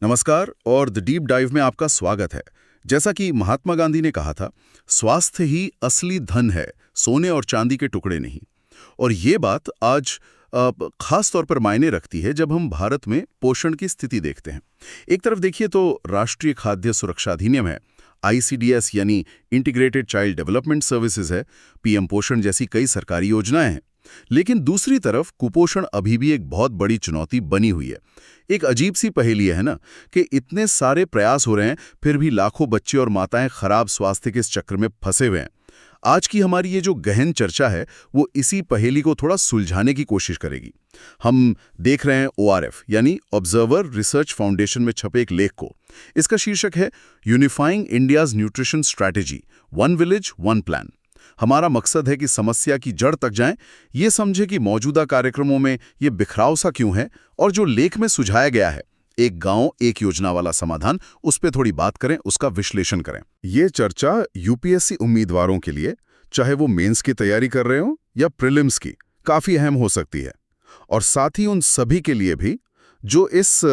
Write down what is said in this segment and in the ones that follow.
नमस्कार और the deep dive में आपका स्वागत है। जैसा कि महात्मा गांधी ने कहा था, स्वास्थ्य ही असली धन है, सोने और चांदी के टुकड़े नहीं। और ये बात आज खास तौर पर मायने रखती है जब हम भारत में पोषण की स्थिति देखते हैं। एक तरफ देखिए तो राष्ट्रीय खाद्य सुरक्षा अधिनियम है, आईसीडीएस यानी इंटीग्रेटेड चाइल्ड डेवलपमेंट सर्विसेज है, पीएम पोषण जैसी कई सरकारी योजनाएं हैं। लेकिन दूसरी तरफ कुपोषण अभी भी एक बहुत बड़ी चुनौती बनी हुई है। एक अजीब सी पहेली है ना कि इतने सारे प्रयास हो रहे हैं, फिर भी लाखों बच्चे और माताएं खराब स्वास्थ्य के इस चक्र में फंसे हुए हैं। आज की हमारी ये जो गहन चर्चा है वो इसी पहेली को थोड़ा सुलझाने की कोशिश करेगी। हम देख रहे हैं ओआरएफ यानी ऑब्जर्वर रिसर्च फाउंडेशन में छपे एक लेख को। इसका शीर्षक है unifying India's nutrition strategy, one village one plan. हमारा मकसद है कि समस्या की जड़ तक जाएं, ये समझे कि मौजूदा कार्यक्रमों में ये बिखराव सा क्यों है और जो लेख में सुझाया गया है, एक गांव एक योजना वाला समाधान, उस पे थोड़ी बात करें, उसका विश्लेषण करें। ये चर्चा यूपीएससी उम्मीदवारों के लिए, चाहे वो मेंस की तैयारी कर रहे हो या प्रीलिम्स की, काफी अहम हो सकती है। और साथ ही उन सभी के लिए भी जो इस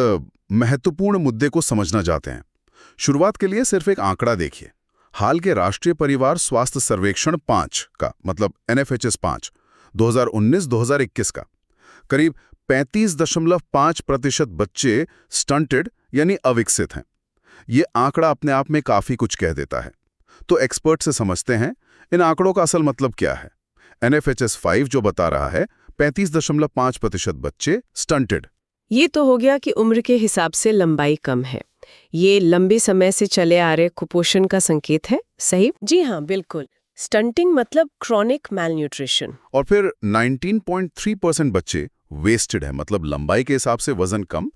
महत्वपूर्ण मुद्दे को समझना चाहते हैं। शुरुआत के लिए सिर्फ एक आंकड़ा देखिए। हाल के राष्ट्रीय परिवार स्वास्थ्य सर्वेक्षण 5 का मतलब NFHS 5 2019-2021 का करीब 35.5% बच्चे स्टंटेड यानी अविकसित हैं। ये आंकड़ा अपने आप में काफी कुछ कह देता है। तो एक्सपर्ट से समझते हैं इन आंकड़ों का असल मतलब क्या है। NFHS 5 जो बता रहा है 35.5% बच्चे स्टंटेड। ये तो हो गया कि उम्र के हिसाब से लंबाई कम है। ये लंबे समय से चले आ रहे कुपोषण का संकेत है, सही? जी हाँ, बिल्कुल। स्टंटिंग मतलब क्रॉनिक मैलन्यूट्रिशन। और फिर 19.3% बच्चे वेस्टेड है, मतलब लंबाई के हिसाब से वजन कम।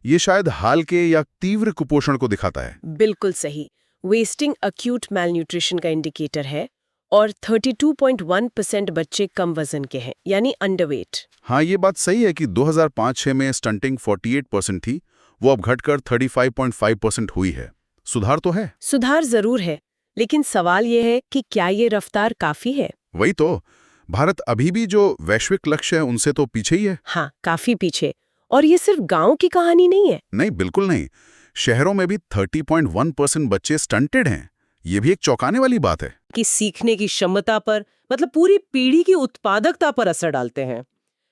ये शायद हाल के या तीव्र कुपोषण को दिखाता है। बिल्कुल सही। वेस्टिंग अक्यूट मैलन्यूट्रिशन का इंडिकेटर है। और 32.1% बच्चे कम वजन के हैं, यानी अंडरवेट। हाँ, ये बात सही है कि 2005-6 में स्टंटिंग 48% थी, वो अब घटकर 35.5% हुई है। सुधार तो है। सुधार जरूर है, लेकिन सवाल ये है कि क्या ये रफ्तार काफी है? वही तो, भारत अभी भी जो वैश्विक लक्ष्य है उनसे तो पीछे ही है। हाँ, काफी पीछे। और ये सिर्फ गांव की कहानी नहीं है। नहीं, बिल्कुल नहीं। शहरों में भी 30.1% बच्चे स्टंटेड हैं। ये भी एक चौंकाने वाली बात है कि सीखने की क्षमता पर, मतलब पूरी पीढ़ी की उत्पादकता पर असर डालते हैं।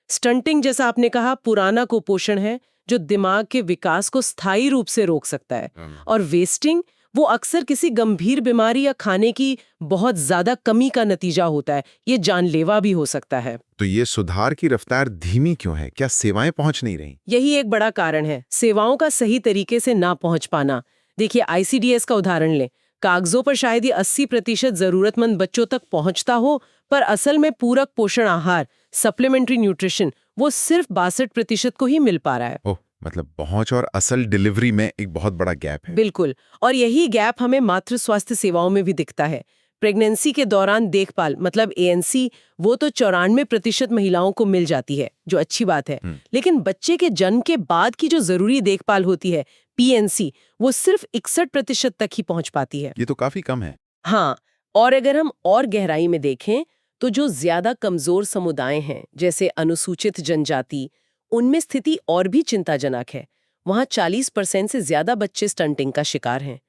स्टंटिंग, जैसा आपने कहा, पुराना कुपोषण है जो दिमाग के विकास को स्थायी रूप से रोक सकता है। और वेस्टिंग, वो अक्सर किसी गंभीर बीमारी या खाने की बहुत ज्यादा कमी का नतीजा होता है। ये जानलेवा भी हो सकता है। तो ये सुधार की रफ्तार धीमी क्यों है? क्या सेवाएं पहुंच नहीं रही? यही एक बड़ा कारण है, सेवाओं का सही तरीके से ना पहुंच पाना। देखिए, आईसीडीएस का उदाहरण लें। कागजों पर शायद ये 80% जरूरतमंद बच्चों तक पहुंचता हो, पर असल में पूरक पोषण आहार, सप्लीमेंट्री न्यूट्रिशन, वो सिर्फ 62% को ही मिल पा रहा है। ओह, मतलब पहुंच और असल डिलीवरी में एक बहुत बड़ा गैप है। बिल्कुल। और यही गैप हमें मातृ स्वास्थ्य सेवाओं में भी दिखता है। प्रेगनेंसी के दौरान देखभाल, मतलब ANC, वो तो 94% महिलाओं को मिल जाती है, जो अच्छी बात है। लेकिन बच्चे के जन्म के बाद की जो जरूरी देखभाल होती है, PNC, वो सिर्फ 61% तक ही पहुंच पाती है। ये तो काफी कम है। हाँ, और अगर हम और गहराई में देखें तो जो ज्यादा कमजोर समुदाय हैं, जैसे अनुसूचित जनजाति, उनमें स्थिति और भी चिंताजनक है। वहाँ 40% से ज्यादा बच्चे स्टंटिंग का शिकार हैं।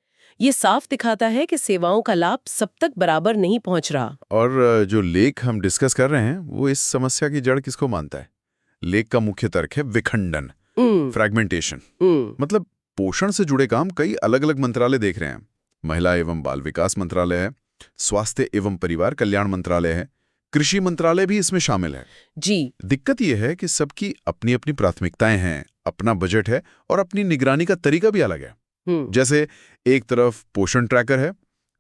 ये साफ दिखाता है कि सेवाओं का लाभ सब तक बराबर नहीं पहुंच रहा। और जो लेख हम डिस्कस कर रहे हैं वो इस समस्या की जड़ किसको मानता है? लेख का मुख्य तर्क है विखंडन, फ्रैगमेंटेशन। मतलब पोषण से जुड़े काम कई अलग अलग मंत्रालय देख रहे हैं। महिला एवं बाल विकास मंत्रालय है, स्वास्थ्य एवं परिवार कल्याण मंत्रालय है, कृषि मंत्रालय भी इसमें शामिल है। जी। दिक्कत यह है कि सबकी अपनी अपनी प्राथमिकताएं हैं, अपना बजट है और अपनी निगरानी का तरीका भी अलग है। जैसे एक तरफ पोषण ट्रैकर है,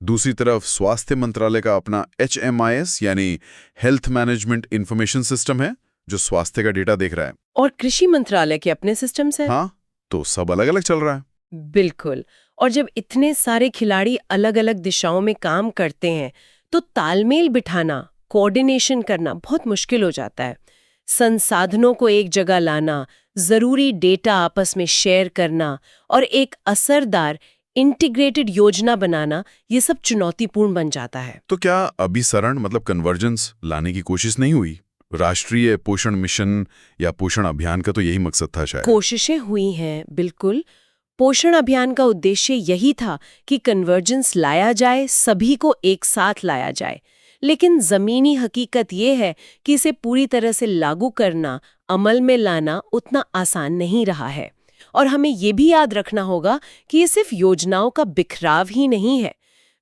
दूसरी तरफ स्वास्थ्य मंत्रालय का अपना HMIS यानी हेल्थ मैनेजमेंट इंफॉर्मेशन सिस्टम है, जो स्वास्थ्य का डेटा देख रहा है। और कृषि मंत्रालय के अपने सिस्टम्स हैं। हाँ, तो सब अलग अलग चल रहा है। बिल्कुल। और जब इतने सारे खिलाड़ी अलग अलग दिशाओं में काम करते हैं तो तालमेल बिठाना, कोऑर्डिनेशन करना बहुत मुश्किल हो जाता है। संसाधनों को एक जगह लाना, जरूरी डेटा आपस में शेयर करना और एक असरदार इंटीग्रेटेड योजना बनाना, ये सब चुनौतीपूर्ण बन जाता है। तो क्या अभिसरण मतलब कन्वर्जेंस लाने की कोशिश नहीं हुई? राष्ट्रीय पोषण मिशन या पोषण अभियान का तो यही मकसद था शायद। कोशिशें हुई हैं, बिल्कुल। पोषण अभियान का उद्देश्य यही था कि कन्वर्जेंस लाया जाए, सभी को एक साथ लाया जाए। लेकिन जमीनी हकीकत ये है कि इसे पूरी तरह से लागू करना, अमल में लाना उतना आसान नहीं रहा है। और हमें ये भी याद रखना होगा कि ये सिर्फ योजनाओं का बिखराव ही नहीं है।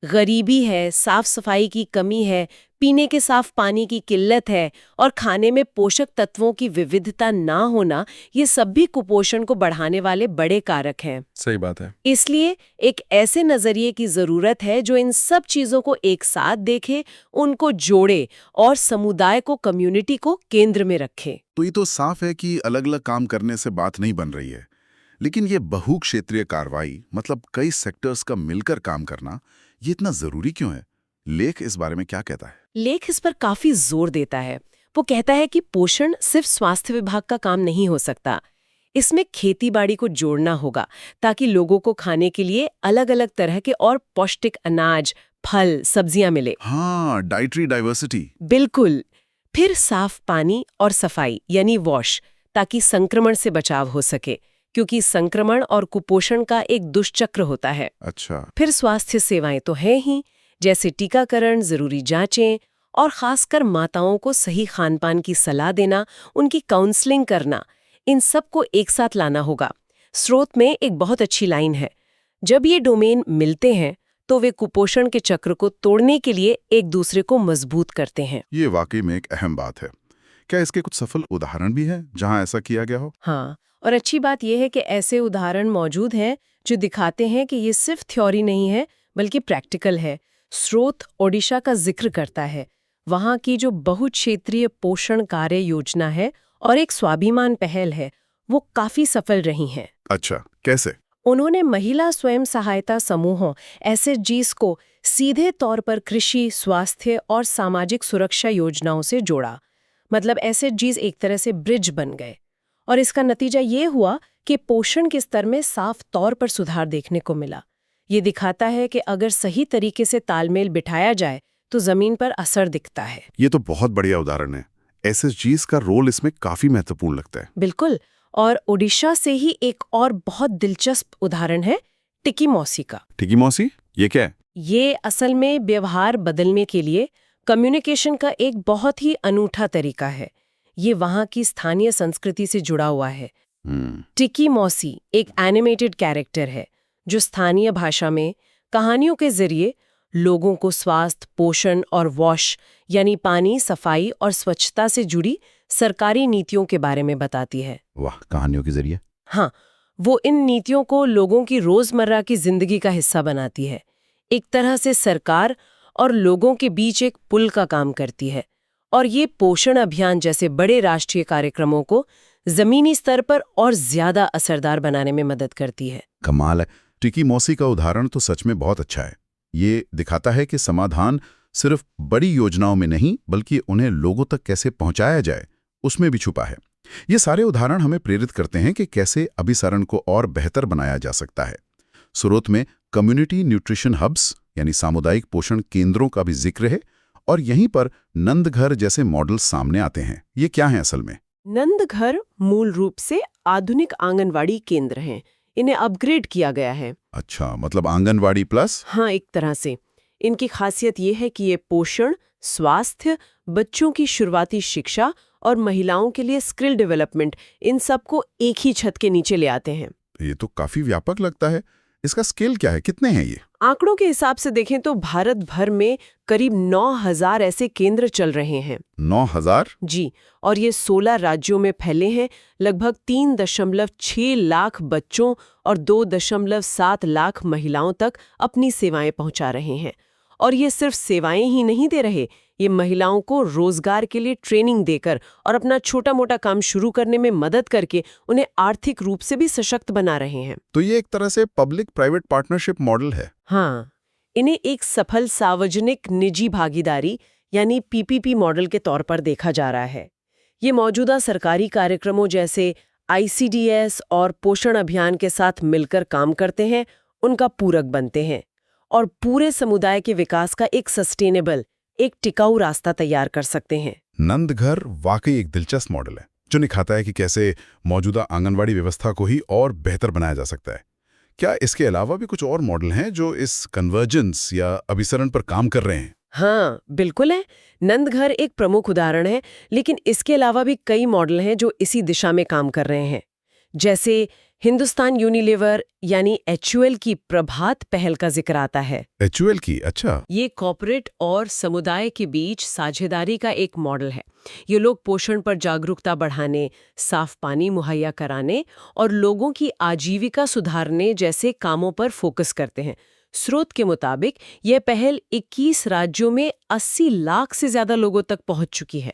गरीबी है, साफ सफाई की कमी है, पीने के साफ पानी की किल्लत है और खाने में पोषक तत्वों की विविधता ना होना, ये सब भी कुपोषण को बढ़ाने वाले बड़े कारक हैं। सही बात है। इसलिए एक ऐसे नजरिए की जरूरत है जो इन सब चीजों को एक साथ देखे, उनको जोड़े और समुदाय को, कम्युनिटी को केंद्र में रखे। तो ये तो साफ है कि अलग अलग काम करने से बात नहीं बन रही है, लेकिन ये बहुक्षेत्रीय कार्रवाई, मतलब कई सेक्टर्स का मिलकर काम करना, ये इतना जरूरी क्यों है? लेख इस बारे में क्या कहता है? लेख इस पर काफी जोर देता है। वो कहता है कि पोषण सिर्फ स्वास्थ्य विभाग का काम नहीं हो सकता। इसमें खेतीबाड़ी को जोड़ना होगा ताकि लोगों को खाने के लिए अलग अलग तरह के और पौष्टिक अनाज, फल, सब्जियां मिले। हाँ, डाइटरी डाइवर्सिटी। बिल्कुल। फिर साफ पानी और सफाई यानी वॉश, ताकि संक्रमण से बचाव हो सके, क्योंकि संक्रमण और कुपोषण का एक दुष्चक्र होता है। अच्छा। फिर स्वास्थ्य सेवाएं तो हैं ही, जैसे टीकाकरण, जरूरी जांचें और खासकर माताओं को सही खानपान की सलाह देना, उनकी काउंसलिंग करना, इन सब को एक साथ लाना होगा। स्रोत में एक बहुत अच्छी लाइन है, जब ये डोमेन मिलते हैं तो वे कुपोषण के चक्र को तोड़ने के लिए एक दूसरे को मजबूत करते हैं। ये वाकई में एक अहम बात है। क्या इसके कुछ सफल उदाहरण भी हैं जहां ऐसा किया गया हो? हाँ, और अच्छी बात यह है कि ऐसे उदाहरण मौजूद हैं जो दिखाते हैं कि ये सिर्फ थ्योरी नहीं है बल्कि प्रैक्टिकल है। स्रोत ओडिशा का जिक्र करता है। वहाँ की जो बहुक्षेत्रीय पोषण कार्य योजना है और एक स्वाभिमान पहल है, वो काफी सफल रही हैं। अच्छा, कैसे? उन्होंने महिला स्वयं सहायता समूहों SHGs को सीधे तौर पर कृषि, स्वास्थ्य और सामाजिक सुरक्षा योजनाओं से जोड़ा। मतलब SHGs एक तरह से ब्रिज बन गए और इसका नतीजा ये हुआ कि पोषण के स्तर में साफ तौर पर सुधार देखने को मिला। ये दिखाता है कि अगर सही तरीके से तालमेल बिठाया जाए तो जमीन पर असर दिखता है। ये तो बहुत बढ़िया उदाहरण है। SHGs का रोल इसमें काफी महत्वपूर्ण लगता है। बिल्कुल। और ओडिशा से ही एक और बहुत दिलचस्प उदाहरण है टिकी मौसी का। टिकी मौसी, ये क्या है? ये असल में व्यवहार बदलने के लिए कम्युनिकेशन का एक बहुत ही अनूठा तरीका है। ये वहाँ की स्थानीय संस्कृति से जुड़ा हुआ है। टिकी मौसी एक एनिमेटेड कैरेक्टर है जो स्थानीय भाषा में कहानियों के जरिए लोगों को स्वास्थ्य, पोषण और वॉश यानी पानी, सफाई और स्वच्छता से जुड़ी सरकारी नीतियों के बारे में बताती है। वाह, कहानियों के जरिए? हाँ, वो इन नीतियों को लोगों की रोजमर्रा की जिंदगी का हिस्सा बनाती है। एक तरह से सरकार और लोगों के बीच एक पुल का काम करती है और ये पोषण अभियान जैसे बड़े राष्ट्रीय कार्यक्रमों को जमीनी स्तर पर और ज्यादा असरदार बनाने में मदद करती है। कमाल है। टिकी मौसी का उदाहरण तो सच में बहुत अच्छा है। ये दिखाता है कि समाधान सिर्फ बड़ी योजनाओं में नहीं बल्कि उन्हें लोगों तक कैसे पहुंचाया जाए उसमें भी छुपा है। ये सारे उदाहरण हमें प्रेरित करते हैं कि कैसे अभिसरण को और बेहतर बनाया जा सकता है। स्रोत में कम्युनिटी न्यूट्रिशन हब्स यानी सामुदायिक पोषण केंद्रों का भी जिक्र है और यहीं पर नंदघर जैसे मॉडल सामने आते हैं। ये क्या है असल में? नंदघर मूल रूप से आधुनिक आंगनवाड़ी केंद्र हैं। इन्हें अपग्रेड किया गया है। अच्छा, मतलब आंगनवाड़ी प्लस? हाँ, एक तरह से। इनकी खासियत ये है कि ये पोषण, स्वास्थ्य, बच्चों की शुरुआती शिक्षा और महिलाओं के लिए स्किल डेवलपमेंट, इन सबको एक ही छत के नीचे ले आते हैं। ये तो काफी व्यापक लगता है। इसका स्केल क्या है? कितने हैं ये? आंकड़ों के हिसाब से देखें तो भारत भर में करीब 9,000 ऐसे केंद्र चल रहे हैं। 9,000? जी, और ये 16 राज्यों में फैले हैं। लगभग 3.6 लाख बच्चों और 2.7 लाख महिलाओं तक अपनी सेवाएं पहुंचा रहे हैं। और ये सिर्फ सेवाएं ही नहीं दे रहे, ये महिलाओं को रोजगार के लिए ट्रेनिंग देकर और अपना छोटा मोटा काम शुरू करने में मदद करके उन्हें आर्थिक रूप से भी सशक्त बना रहे हैं। तो ये एक तरह से पब्लिक प्राइवेट पार्टनरशिप मॉडल है। हाँ, इन्हें एक सफल सार्वजनिक निजी भागीदारी यानी PPP मॉडल के तौर पर देखा जा रहा है। ये मौजूदा सरकारी कार्यक्रमों जैसे ICDS और पोषण अभियान के साथ मिलकर काम करते हैं, उनका पूरक बनते हैं और पूरे समुदाय के विकास का एक सस्टेनेबल, एक टिकाऊ रास्ता तैयार कर सकते हैं। नंदघर वाकई एक दिलचस्प मॉडल है जो दिखाता है कि कैसे मौजूदा आंगनवाड़ी व्यवस्था को ही और बेहतर बनाया जा सकता है। क्या इसके अलावा भी कुछ और मॉडल हैं जो इस कन्वर्जेंस या अभिसरण पर काम कर रहे हैं? हाँ, बिल्कुल है। नंदघर एक प्रमुख उदाहरण है, लेकिन इसके अलावा भी कई मॉडल हैं जो इसी दिशा में काम कर रहे हैं। जैसे हिंदुस्तान यूनिलीवर यानी HUL की प्रभात पहल का जिक्र आता है। HUL की, अच्छा। ये कॉर्पोरेट और समुदाय के बीच साझेदारी का एक मॉडल है। ये लोग पोषण पर जागरूकता बढ़ाने, साफ पानी मुहैया कराने और लोगों की आजीविका सुधारने जैसे कामों पर फोकस करते हैं। स्रोत के मुताबिक यह पहल 21 राज्यों में 80 लाख से ज्यादा लोगों तक पहुंच चुकी है।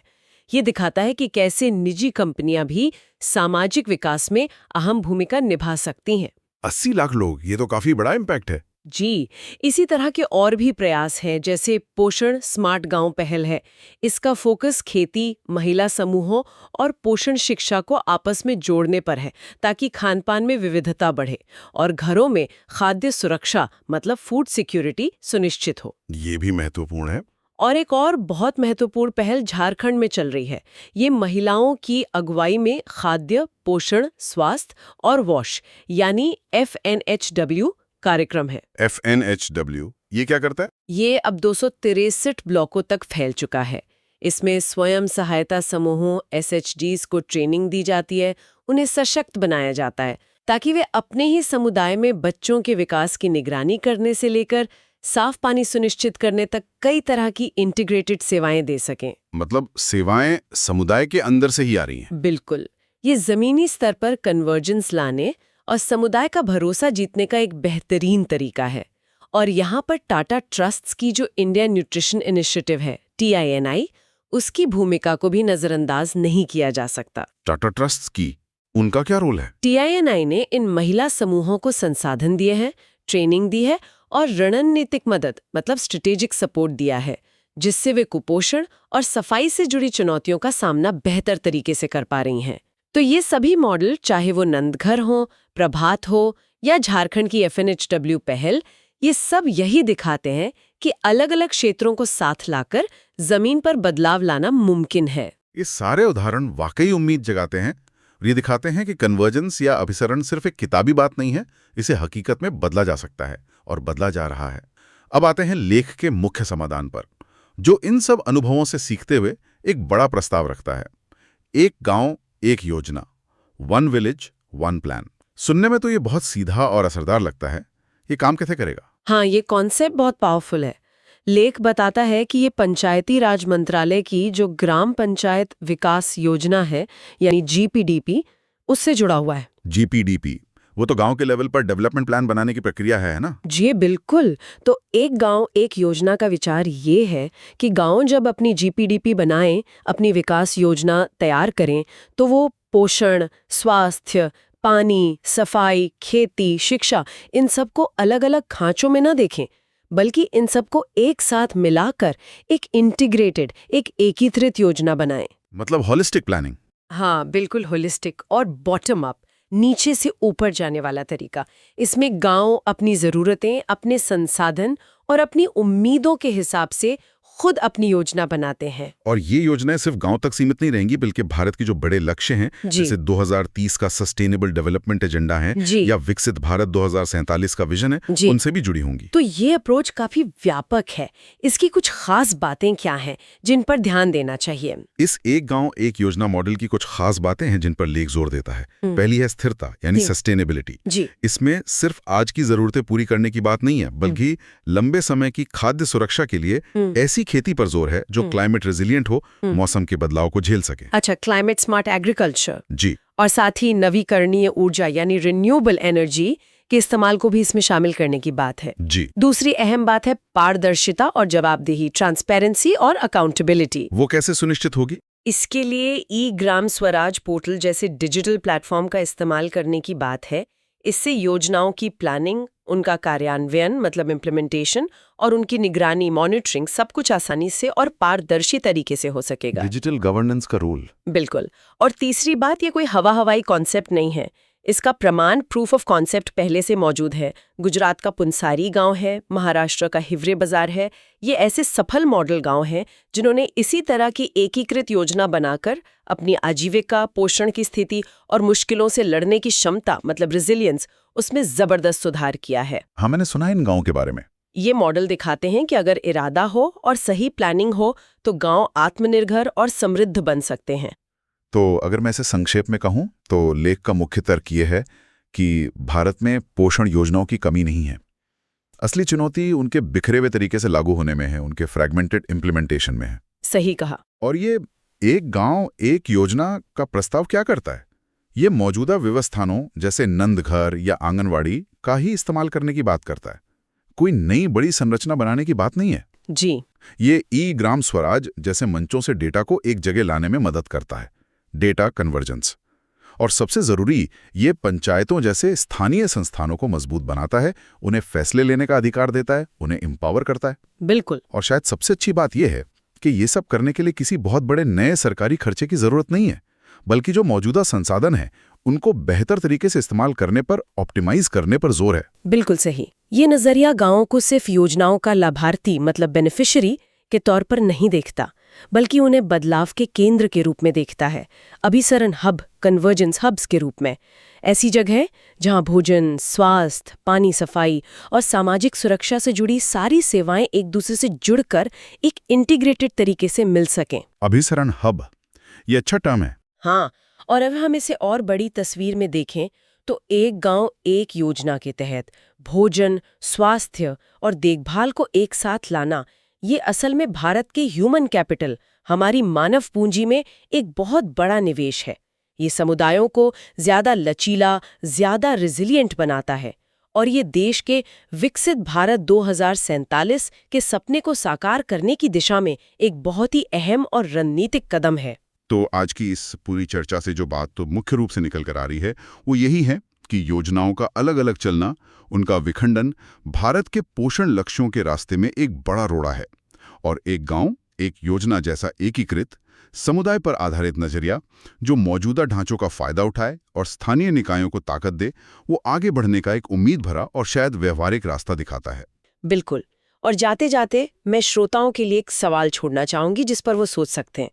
ये दिखाता है कि कैसे निजी कंपनियां भी सामाजिक विकास में अहम भूमिका निभा सकती हैं। 80 लाख लोग, ये तो काफी बड़ा इम्पैक्ट है। जी, इसी तरह के और भी प्रयास हैं, जैसे पोषण स्मार्ट गांव पहल है। इसका फोकस खेती, महिला समूहों और पोषण शिक्षा को आपस में जोड़ने पर है, ताकि खानपान में विविधता बढ़े और घरों में खाद्य सुरक्षा मतलब फूड सिक्योरिटी सुनिश्चित हो। ये भी महत्वपूर्ण है। और एक और बहुत महत्वपूर्ण पहल झारखंड में चल रही है। ये महिलाओं की अगुवाई में खाद्य, पोषण, स्वास्थ्य और वॉश यानी FNHW कार्यक्रम है। FNHW, ये क्या करता है? ये अब 263 ब्लॉकों तक फैल चुका है। इसमें स्वयं सहायता समूहों SHGs को ट्रेनिंग दी जाती है, उन्हें सशक्त बनाया जाता है ताकि वे अपने ही समुदाय में बच्चों के विकास की निगरानी करने से लेकर साफ पानी सुनिश्चित करने तक कई तरह की इंटीग्रेटेड सेवाएं दे सकें। मतलब सेवाएं समुदाय के अंदर से ही आ रही हैं। बिल्कुल, ये जमीनी स्तर पर कन्वर्जेंस लाने और समुदाय का भरोसा जीतने का एक बेहतरीन तरीका है। और यहाँ पर टाटा ट्रस्ट्स की जो इंडियन न्यूट्रिशन इनिशिएटिव है TINI, उसकी भूमिका को भी नजरअंदाज नहीं किया जा सकता। टाटा ट्रस्ट्स की, उनका क्या रोल है? TINI ने इन महिला समूहों को संसाधन दिए हैं, ट्रेनिंग दी है और रणनीतिक मदद मतलब स्ट्रेटेजिक सपोर्ट दिया है, जिससे वे कुपोषण और सफाई से जुड़ी चुनौतियों का सामना बेहतर तरीके से कर पा रही हैं। तो ये सभी मॉडल, चाहे वो नंदघर हो, प्रभात हो या झारखंड की FNHW पहल, ये सब यही दिखाते हैं कि अलग-अलग क्षेत्रों को साथ लाकर जमीन पर बदलाव लाना मुमकिन है। ये सारे उदाहरण वाकई उम्मीद जगाते हैं और ये दिखाते हैं कि कन्वर्जेंस या अभिसरण सिर्फ एक किताबी बात नहीं है, इसे हकीकत में बदला जा सकता है और बदला जा रहा है। अब आते हैं लेख के मुख्य समाधान पर, जो इन सब अनुभवों से सीखते हुए एक बड़ा प्रस्ताव रखता है। एक गांव, एक योजना, वन विलेज, वन प्लान। सुनने में तो ये बहुत सीधा और असरदार लगता है। ये काम कैसे करेगा? हाँ, ये कॉन्सेप्ट बहुत पावरफुल है। लेख बताता है कि ये पंचायती राज मंत्रालय की जो ग्राम पंचायत विकास योजना है यानी GPDP, उससे जुड़ा हुआ है। GPDP, वो तो गांव के लेवल पर डेवलपमेंट प्लान बनाने की प्रक्रिया है ना? जी बिल्कुल। तो एक गांव एक योजना का विचार ये है कि गांव जब अपनी GPDP बनाएं, अपनी विकास योजना तैयार करें, तो वो पोषण, स्वास्थ्य, पानी, सफाई, खेती, शिक्षा, इन सबको अलग-अलग खांचों में न देखें, बल्कि इन सबको एक साथ मिलाकर एक इंटीग्रेटेड, एक एकीकृत योजना बनाएं। मतलब होलिस्टिक प्लानिंग। हाँ, बिल्कुल होलिस्टिक और बॉटम अप, नीचे से ऊपर जाने वाला तरीका। इसमें गांव अपनी ज़रूरतें, अपने संसाधन और अपनी उम्मीदों के हिसाब से खुद अपनी योजना बनाते हैं। और ये योजनाएं सिर्फ गांव तक सीमित नहीं रहेंगी, बल्कि भारत के जो बड़े लक्ष्य हैं, जैसे 2030 का सस्टेनेबल डेवलपमेंट एजेंडा है या विकसित भारत 2047 का विजन है, उनसे भी जुड़ी होंगी। तो ये अप्रोच काफी व्यापक है। इसकी कुछ खास बातें क्या हैं जिन पर ध्यान देना चाहिए? इस एक गांव एक योजना मॉडल की कुछ खास बातें हैं जिन पर लेख जोर देता है। पहली है स्थिरता यानी सस्टेनेबिलिटी। इसमें सिर्फ आज की जरूरतें पूरी करने की बात नहीं है, बल्कि लंबे समय की खाद्य सुरक्षा के लिए ऐसी खेती पर जोर है जो क्लाइमेट रेजिलिएंट हो, मौसम के बदलाव को झेल सके। अच्छा, क्लाइमेट स्मार्ट एग्रीकल्चर। जी। और साथ ही नवीकरणीय ऊर्जा यानी रिन्यूएबल एनर्जी के इस्तेमाल को भी इसमें शामिल करने की बात है। जी। दूसरी अहम बात है पारदर्शिता और जवाबदेही, ट्रांसपेरेंसी और अकाउंटेबिलिटी। वो कैसे सुनिश्चित होगी? इसके लिए ग्राम स्वराज पोर्टल जैसे डिजिटल प्लेटफॉर्म का इस्तेमाल करने की बात है। इससे योजनाओं की प्लानिंग, उनका कार्यान्वयन मतलब इम्प्लीमेंटेशन और उनकी निगरानी, मॉनिटरिंग, सब कुछ आसानी से और पारदर्शी तरीके से हो सकेगा। डिजिटल गवर्नेंस का रोल। बिल्कुल। और तीसरी बात, ये कोई हवाई कॉन्सेप्ट नहीं है। इसका प्रमाण प्रूफ ऑफ कॉन्सेप्ट पहले से मौजूद है। गुजरात का पुनसारी गांव है, महाराष्ट्र का हिवरे बाजार है। ये ऐसे सफल मॉडल गांव हैं जिन्होंने इसी तरह की एकीकृत योजना बनाकर अपनी आजीविका, पोषण की स्थिति और मुश्किलों से लड़ने की क्षमता मतलब रेजिलियंस उसमें जबरदस्त सुधार किया है। हाँ, मैंने सुना है इन गाँव के बारे में। ये मॉडल दिखाते हैं कि अगर इरादा हो और सही प्लानिंग हो तो गांव आत्मनिर्भर और समृद्ध बन सकते हैं। तो अगर मैं इसे संक्षेप में कहूं तो लेख का मुख्य तर्क ये है कि भारत में पोषण योजनाओं की कमी नहीं है। असली चुनौती उनके बिखरे हुए तरीके से लागू होने में है, उनके फ्रैगमेंटेड इम्प्लीमेंटेशन में है। सही कहा। और ये एक गांव एक योजना का प्रस्ताव क्या करता है? ये मौजूदा व्यवस्थानों जैसे नंदघर या आंगनवाड़ी का ही इस्तेमाल करने की बात करता है। कोई नई बड़ी संरचना बनाने की बात नहीं है। जी। ये ई ग्राम स्वराज जैसे मंचों से डेटा को एक जगह लाने में मदद करता है, डेटा कन्वर्जेंस। और सबसे जरूरी, ये पंचायतों जैसे स्थानीय संस्थानों को मजबूत बनाता है, उन्हें फैसले लेने का अधिकार देता है, उन्हें एम्पावर करता है। बिल्कुल। और शायद सबसे अच्छी बात यह है कि ये सब करने के लिए किसी बहुत बड़े नए सरकारी खर्चे की जरूरत नहीं है, बल्कि जो मौजूदा संसाधन है उनको बेहतर तरीके से इस्तेमाल करने पर, ऑप्टिमाइज करने पर जोर है। बिल्कुल सही। ये नजरिया गांवों को सिर्फ योजनाओं का लाभार्थी मतलब बेनिफिशियरी के तौर पर नहीं देखता, बल्कि उन्हें बदलाव के केंद्र के रूप में देखता है, अभिसरण हब, कन्वर्जेंस हब्स के रूप में। ऐसी जगह जहां भोजन, स्वास्थ्य, पानी, सफाई और सामाजिक सुरक्षा से जुड़ी सारी सेवाएं एक दूसरे से जुड़कर एक इंटीग्रेटेड तरीके से मिल सकें। अभिसरण हब, ये अच्छा टर्म है। हाँ, और अब हम इसे और बड़ी तस्वीर में देखें तो एक गांव एक योजना के तहत भोजन, स्वास्थ्य और देखभाल को एक साथ लाना, ये असल में भारत के ह्यूमन कैपिटल, हमारी मानव पूंजी में एक बहुत बड़ा निवेश है। ये समुदायों को ज्यादा लचीला, ज्यादा रिजिलिएंट बनाता है और ये देश के विकसित भारत 2047 के सपने को साकार करने की दिशा में एक बहुत ही अहम और रणनीतिक कदम है। तो आज की इस पूरी चर्चा से जो बात तो मुख्य रूप से निकल कर आ रही है वो यही है कि योजनाओं का अलग अलग चलना, उनका विखंडन भारत के पोषण लक्ष्यों के रास्ते में एक बड़ा रोड़ा है। और एक गांव एक योजना जैसा एकीकृत, समुदाय पर आधारित नजरिया जो मौजूदा ढांचों का फायदा उठाए और स्थानीय निकायों को ताकत दे, वो आगे बढ़ने का एक उम्मीद भरा और शायद व्यवहारिक रास्ता दिखाता है। बिल्कुल। और जाते जाते मैं श्रोताओं के लिए एक सवाल छोड़ना चाहूंगी जिस पर वो सोच सकते हैं।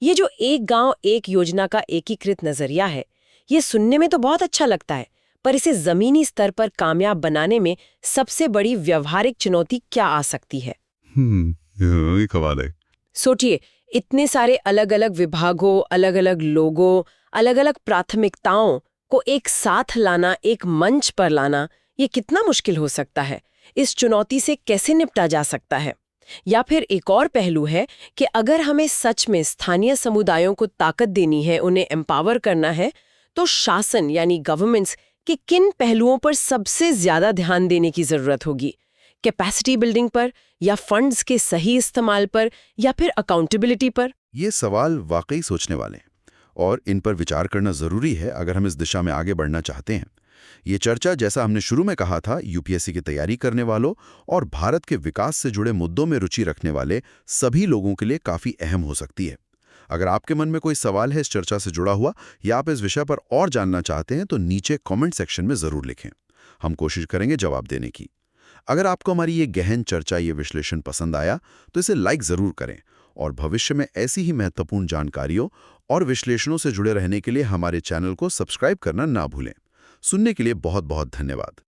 ये जो एक गांव एक योजना का एकीकृत नजरिया है, ये सुनने में तो बहुत अच्छा लगता है, पर इसे जमीनी स्तर पर कामयाब बनाने में सबसे बड़ी व्यवहारिक चुनौती क्या आ सकती है? ये सवाल है। सोचिए, इतने सारे अलग अलग विभागों, अलग अलग लोगों, अलग अलग प्राथमिकताओं को एक साथ लाना, एक मंच पर लाना, ये कितना मुश्किल हो सकता है? इस चुनौती से कैसे निपटा जा सकता है? या फिर एक और पहलू है कि अगर हमें सच में स्थानीय समुदायों को ताकत देनी है, उन्हें एम्पावर करना है, तो शासन यानी गवर्नमेंट्स के किन पहलुओं पर सबसे ज्यादा ध्यान देने की जरूरत होगी? कैपेसिटी बिल्डिंग पर, या फंड्स के सही इस्तेमाल पर, या फिर अकाउंटेबिलिटी पर? ये सवाल वाकई सोचने वाले हैं और इन पर विचार करना जरूरी है अगर हम इस दिशा में आगे बढ़ना चाहते हैं। ये चर्चा, जैसा हमने शुरू में कहा था, यूपीएससी की तैयारी करने वालों और भारत के विकास से जुड़े मुद्दों में रुचि रखने वाले सभी लोगों के लिए काफी अहम हो सकती है। अगर आपके मन में कोई सवाल है इस चर्चा से जुड़ा हुआ, या आप इस विषय पर और जानना चाहते हैं, तो नीचे कमेंट सेक्शन में जरूर लिखें। हम कोशिश करेंगे जवाब देने की। अगर आपको हमारी ये गहन चर्चा, ये विश्लेषण पसंद आया तो इसे लाइक जरूर करें और भविष्य में ऐसी ही महत्वपूर्ण जानकारियों और विश्लेषणों से जुड़े रहने के लिए हमारे चैनल को सब्सक्राइब करना ना भूलें। सुनने के लिए बहुत बहुत धन्यवाद।